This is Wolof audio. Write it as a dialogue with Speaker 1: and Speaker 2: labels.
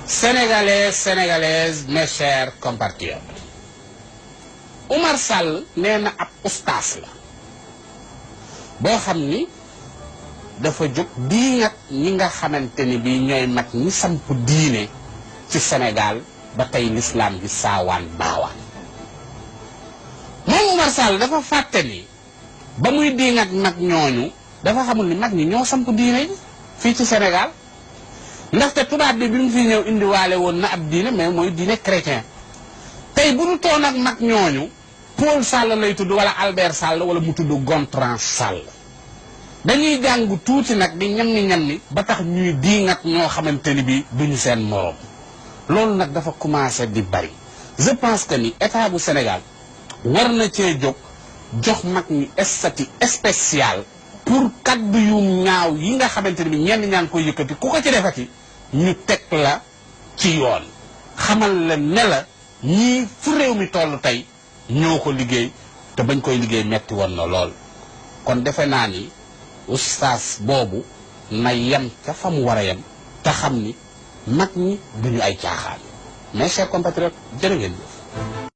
Speaker 1: Sénégalais, Sénégalaises, mes chers compatriotes. Oumar Sall nee na ab ustaas la boo xam ni dafa jóg diingat ñi nga xamante ni bii ñooy mag ñi samp diine ci Sénégal ba tey l'islam gi saawaan baawaan. moom Oumar Sall dafa fàtte ni ba muy diingat mag ñooñu dafa xamul ni mag ñi ñoo samp diine fii ci Sénégal. ndaxte tubaab bi mu fi ñëw indiwaale woon na ab diine mais mooy diine chrétien tey bu ñu toon ak mag ñooñu Paul Sall lay tudd wala Albert Sall wala mu tudd Gontran Sall dañuy jàng tuuti nag di ñam ni ba tax ñuy diingat ñoo xamante ni bi duñu seen morom loolu nag dafa commencé di bari. je pense que ni état bu Sénégal war na cee jóg jox mag ñi statut spécial pour kaddu yu ñaaw yi nga xamante ni bi ñenn ñaan koy yëkkati ku ko ci defati ñu teg la ci yoon xamal la ne la ñii fu réew mi toll tey ñoo ko liggéey te bañ koy liggéey metti woon na lool. kon defe naa ni ustaas boobu na yem ca fa mu war a yem te xam ni mag ñi duñu ay caaxaan. mes chers compatriotes jërë ngeen jëf.